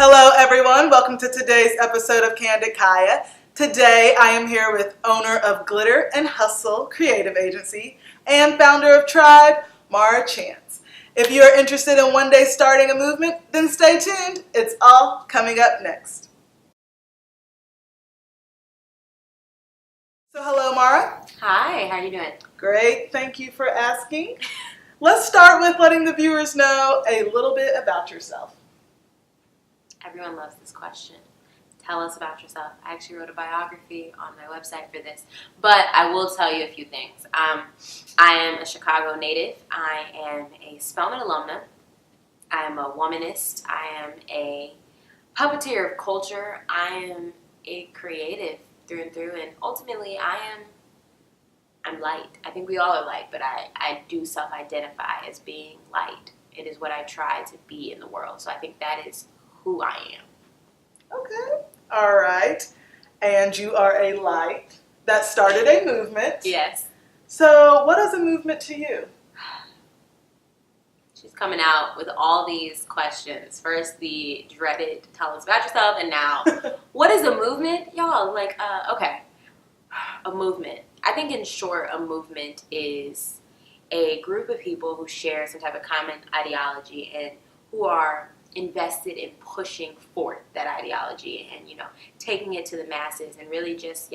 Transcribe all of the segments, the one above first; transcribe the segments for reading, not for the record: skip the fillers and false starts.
Hello everyone, welcome to today's episode of Kandid Kaiya. Today I am here with owner of Glitter and Hustle Creative Agency and founder of Tribe, Maura. If you are interested in one day starting a movement, then stay tuned. It's all coming up next. So hello Maura. Hi, how are you doing? Great, thank you for asking. Let's start with letting the viewers know a little bit about yourself. Everyone loves this question. Tell us about yourself. I actually wrote a biography on my website for this, but I will tell you a few things. I am a Chicago native. I am a Spelman alumna. I am a womanist. I am a puppeteer of culture. I am a creative through and through, and ultimately I'm light. I think we all are light, but I do self-identify as being light. It is what I try to be in the world, so I think that is who I am. Okay. All right. And you are a light that started a movement. Yes. So what is a movement to you? She's coming out with all these questions. First, the dreaded tell us about yourself, and now, what is a movement? Y'all, okay. A movement. I think in short, a movement is a group of people who share some type of common ideology and who are invested in pushing forth that ideology and, taking it to the masses and really just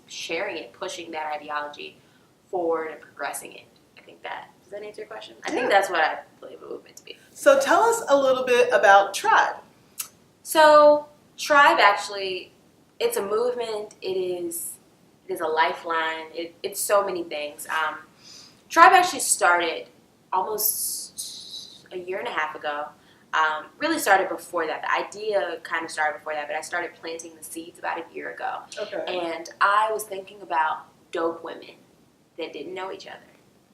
sharing it, pushing that ideology forward and progressing it. I think does that answer your question? I think that's what I believe a movement to be. So tell us a little bit about Tribe. So Tribe actually, it's a movement. It is a lifeline. It's so many things. Tribe actually started almost a year and a half ago. Really started before that. The idea kind of started before that, but I started planting the seeds about a year ago. Okay. And I was thinking about dope women that didn't know each other.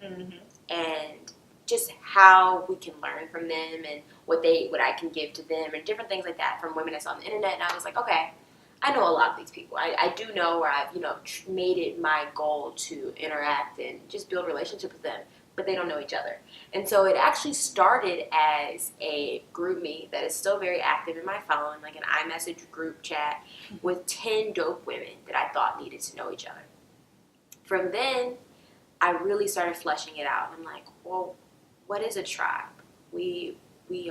Mm-hmm. And just how we can learn from them and what I can give to them and different things like that from women that's on the internet. And I was like, okay, I know a lot of these people. I do know where I've, made it my goal to interact and just build relationships with them, but they don't know each other. And so it actually started as a group me that is still very active in my phone, like an iMessage group chat with 10 dope women that I thought needed to know each other. From then, I really started fleshing it out. I'm like, well, what is a tribe? We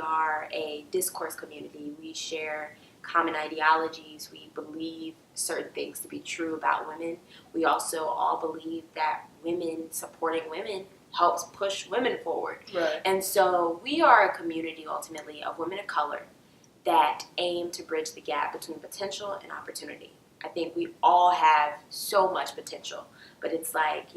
are a discourse community. We share common ideologies. We believe certain things to be true about women. We also all believe that supporting women helps push women forward. Right. And so we are a community ultimately of women of color that aim to bridge the gap between potential and opportunity. I think we all have so much potential, but it's like,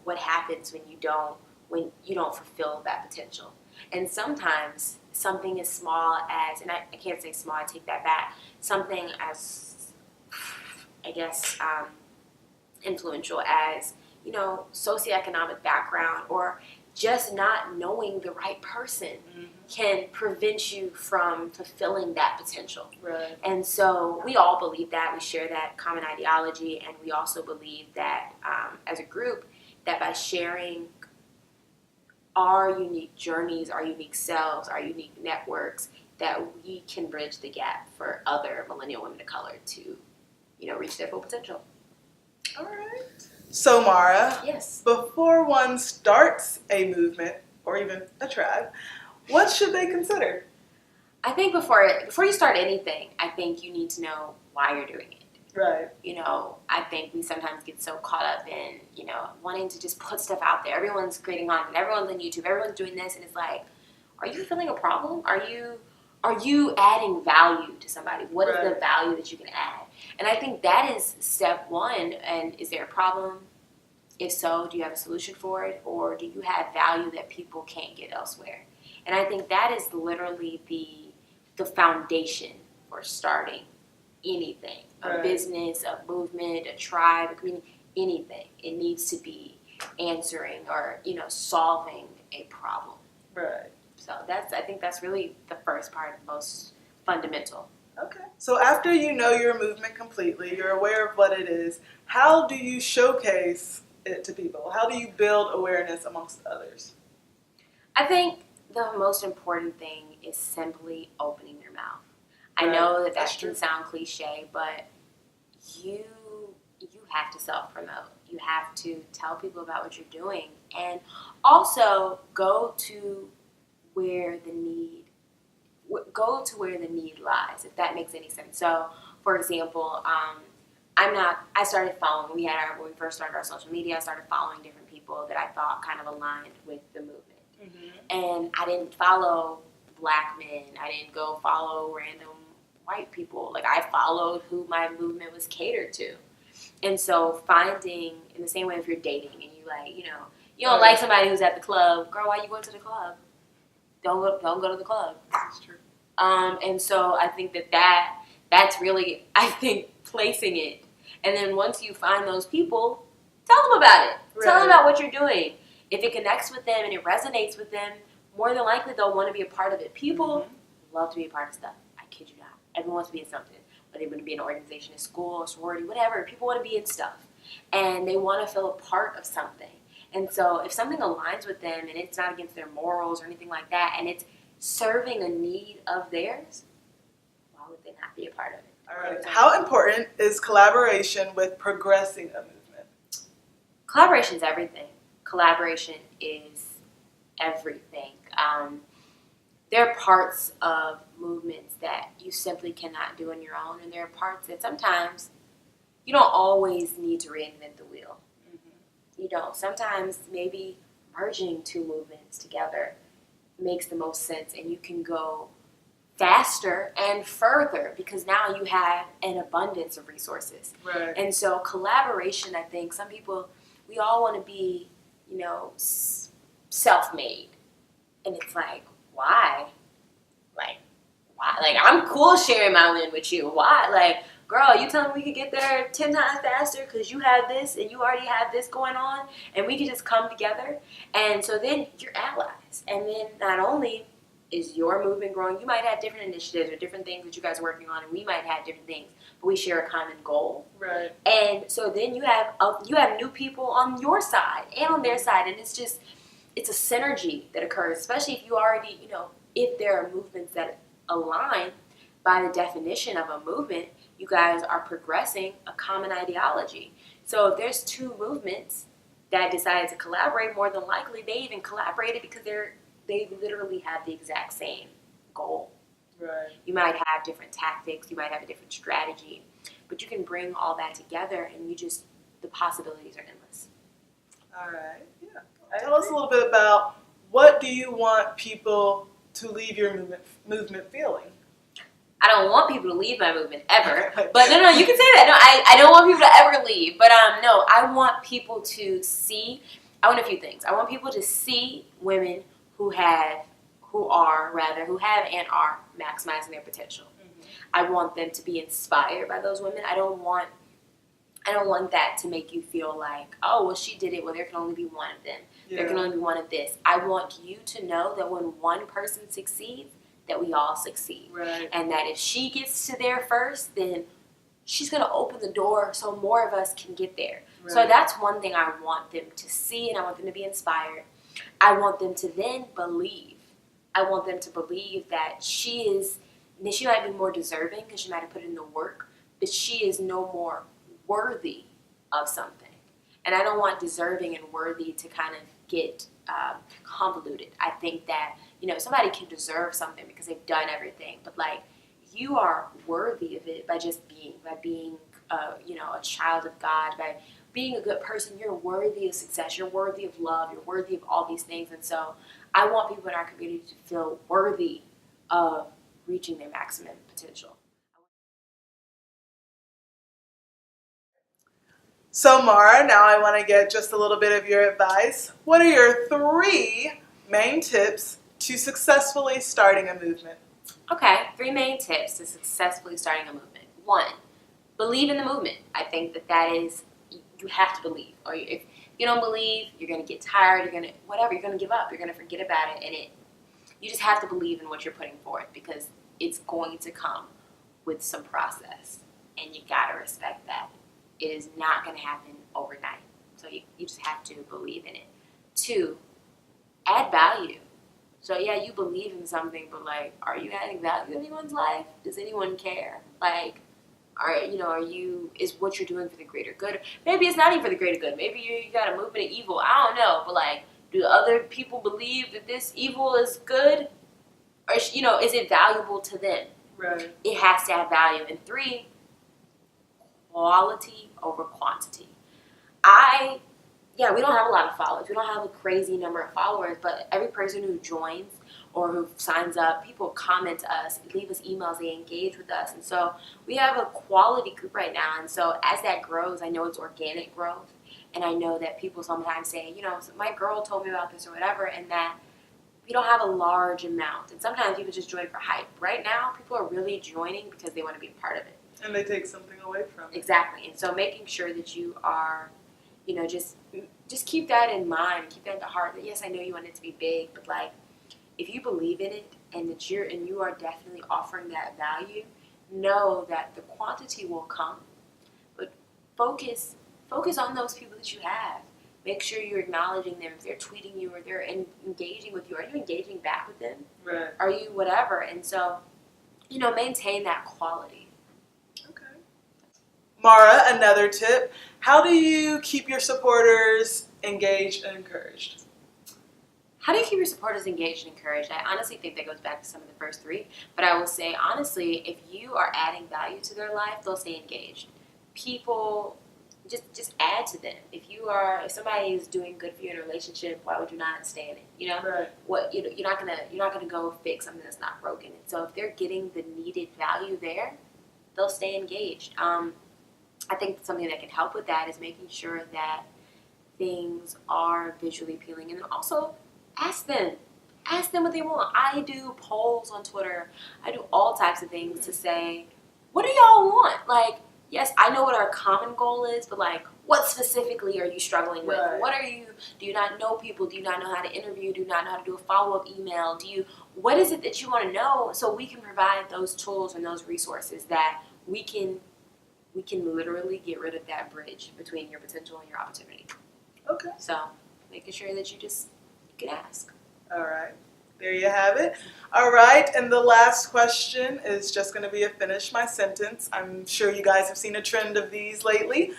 what happens when you don't fulfill that potential? And sometimes something as small as, and I can't say small, I take that back, something as, I guess, influential as, socioeconomic background or just not knowing the right person can prevent you from fulfilling that potential. Right. And so we all believe that. We share that common ideology, and we also believe that as a group, that by sharing our unique journeys, our unique selves, our unique networks, that we can bridge the gap for other millennial women of color to, reach their full potential. All right. So Maura, yes, before one starts a movement or even a tribe, what should they consider? I think before you start anything, I think you need to know why you're doing it. Right. I think we sometimes get so caught up in, wanting to just put stuff out there. Everyone's creating content. Everyone's on YouTube. Everyone's doing this. And it's like, are you feeling a problem? Are you adding value to somebody? What is the value that you can add? And I think that is step one. And is there a problem? If so, do you have a solution for it? Or do you have value that people can't get elsewhere? And I think that is literally the foundation for starting anything. A business, a movement, a tribe, a community, anything. It needs to be answering or, solving a problem. Right. So I think that's really the first part, most fundamental. Okay. So after you know your movement completely, you're aware of what it is, how do you showcase it to people? How do you build awareness amongst others? I think the most important thing is simply opening your mouth. I know that That's can true. sound cliche, but you have to self-promote. You have to tell people about what you're doing, and also go to where the need lies, if that makes any sense. So, for example, I started following, when we first started our social media, I started following different people that I thought kind of aligned with the movement. And I didn't follow black men. I didn't go follow random white people. Like, I followed who my movement was catered to. And so finding, in the same way if you're dating and you don't like somebody who's at the club, girl, why are you going to the club? Don't go to the club. That's true. And so I think that's really, I think, placing it. And then once you find those people, tell them about it. Right. Tell them about what you're doing. If it connects with them and it resonates with them, more than likely they'll want to be a part of it. People love to be a part of stuff. I kid you not. Everyone wants to be in something. Whether they want to be in an organization, a school, a sorority, whatever. People want to be in stuff. And they want to feel a part of something. And so if something aligns with them and it's not against their morals or anything like that, and it's serving a need of theirs, why would they not be a part of it? All right. How important is collaboration with progressing a movement? Collaboration is everything. Collaboration is everything. There are parts of movements that you simply cannot do on your own, and there are parts that sometimes you don't always need to reinvent the wheel. You don't. Sometimes maybe merging two movements together makes the most sense, and you can go faster and further because now you have an abundance of resources. Right. And so collaboration, I think, some people, we all want to be, self-made. And it's like, why? Like, why? Like, I'm cool sharing my win with you. Why? Like, girl, you telling me we could get there 10 times faster because you have this and you already have this going on, and we could just come together. And so then you're allies. And then not only is your movement growing, you might have different initiatives or different things that you guys are working on, and we might have different things, but we share a common goal. Right. And so then you have new people on your side and on their side, and it's a synergy that occurs, especially if you already, if there are movements that align by the definition of a movement. You guys are progressing a common ideology. So if there's two movements that decide to collaborate, more than likely they even collaborated because they literally have the exact same goal. Right. You might have different tactics, you might have a different strategy, but you can bring all that together and the possibilities are endless. All right. Yeah. Tell us a little bit about what do you want people to leave your movement feeling? I don't want people to leave my movement ever. But no, you can say that. No, I don't want people to ever leave. But no, I want people to see. I want a few things. I want people to see women who have and are maximizing their potential. I want them to be inspired by those women. I don't want that to make you feel like, oh, well, she did it. Well, there can only be one of them. Yeah. There can only be one of this. I want you to know that when one person succeeds, that we all succeed. Right. And that if she gets to there first, then she's going to open the door so more of us can get there. Right. So that's one thing I want them to see, and I want them to be inspired. I want them to then believe. I want them to believe that she might be more deserving because she might have put in the work, but she is no more worthy of something. And I don't want deserving and worthy to kind of get convoluted. I think that, somebody can deserve something because they've done everything, but you are worthy of it by being a child of God, by being a good person. You're worthy of success. You're worthy of love. You're worthy of all these things. And so I want people in our community to feel worthy of reaching their maximum potential. So Maura, now I want to get just a little bit of your advice. What are your 3 main tips to successfully starting a movement? Okay, 3 main tips to successfully starting a movement. 1, believe in the movement. I think that is, you have to believe. Or if you don't believe, you're going to get tired, you're going to give up, you're going to forget about it. And you just have to believe in what you're putting forth because it's going to come with some process. And you got to respect that. It is not going to happen overnight. So you just have to believe in it. 2, add value. So yeah, you believe in something, but like, are you adding value to anyone's life? Does anyone care? Like, is what you're doing for the greater good? Maybe it's not even for the greater good. Maybe you got a movement of evil. I don't know, but like, do other people believe that this evil is good, or is it valuable to them? Right. It has to have value. And 3, quality over quantity. We don't have a lot of followers. We don't have a crazy number of followers, but every person who joins or who signs up, people comment to us, leave us emails, they engage with us. And so we have a quality group right now. And so as that grows, I know it's organic growth. And I know that people sometimes say, my girl told me about this or whatever, and that we don't have a large amount. And sometimes people just join for hype. Right now, people are really joining because they want to be a part of it. And they take something away from it. Exactly. And so making sure that you are, just keep that in mind, keep that in the heart. That yes, I know you want it to be big, but like, if you believe in it and that you are definitely offering that value, know that the quantity will come. But focus on those people that you have. Make sure you're acknowledging them. If they're tweeting you or they're engaging with you, are you engaging back with them? Right. Are you whatever? And so, maintain that quality. Okay. Maura, another tip. How do you keep your supporters engaged and encouraged? How do you keep your supporters engaged and encouraged? I honestly think that goes back to some of the first 3. But I will say, honestly, if you are adding value to their life, they'll stay engaged. People, just add to them. If somebody is doing good for you in a relationship, why would you not stay in it? Right. You're not gonna go fix something that's not broken. And so if they're getting the needed value there, they'll stay engaged. I think something that can help with that is making sure that things are visually appealing, and then also ask them what they want. I do polls on Twitter. I do all types of things to say, what do y'all want? Like, yes, I know what our common goal is, but like, what specifically are you struggling with? Right. Do you not know people? Do you not know how to interview? Do you not know how to do a follow-up email? What is it that you want to know, so we can provide those tools and those resources that we can literally get rid of that bridge between your potential and your opportunity. Okay. So making sure that you can ask. All right. There you have it. All right. And the last question is just going to be a finish my sentence. I'm sure you guys have seen a trend of these lately.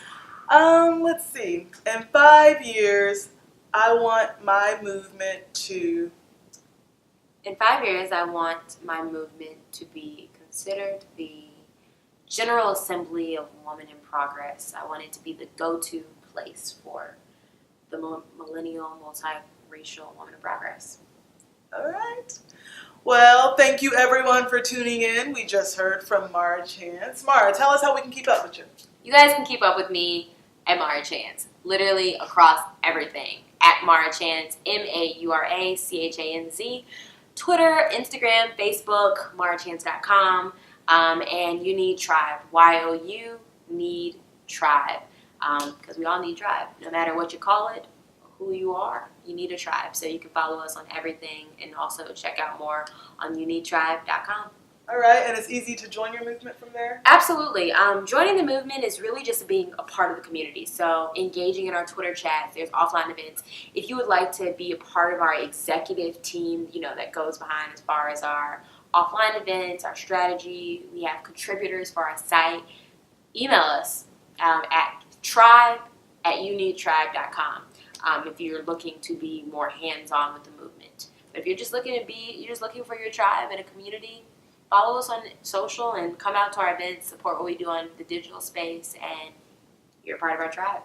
Let's see. In 5 years, I want my movement to... In 5 years, I want my movement to be considered the General Assembly of Woman in Progress. I want it to be the go-to place for the millennial, multiracial woman in progress. All right. Well, thank you everyone for tuning in. We just heard from Maura Chance. Maura, tell us how we can keep up with you. You guys can keep up with me at Maura Chance, literally across everything. At Maura Chance, MauraChanz, Twitter, Instagram, Facebook, maurachance.com, and You Need Tribe, YOU Need Tribe, because we all need tribe. No matter what you call it, who you are, you need a tribe. So you can follow us on everything and also check out more on youneedtribe.com. All right, and it's easy to join your movement from there? Absolutely. Joining the movement is really just being a part of the community. So engaging in our Twitter chats, there's offline events. If you would like to be a part of our executive team, that goes behind as far as our offline events, our strategy, we have contributors for our site, email us at tribe@youneedtribe.com if you're looking to be more hands-on with the movement. But if you're just looking for your tribe and a community, follow us on social and come out to our events, support what we do on the digital space, and you're a part of our tribe.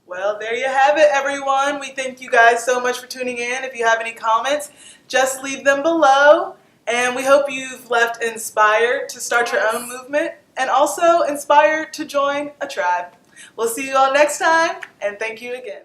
Well, there you have it, everyone. We thank you guys so much for tuning in. If you have any comments, just leave them below. And we hope you've left inspired to start your own movement and also inspired to join a tribe. We'll see you all next time, and thank you again.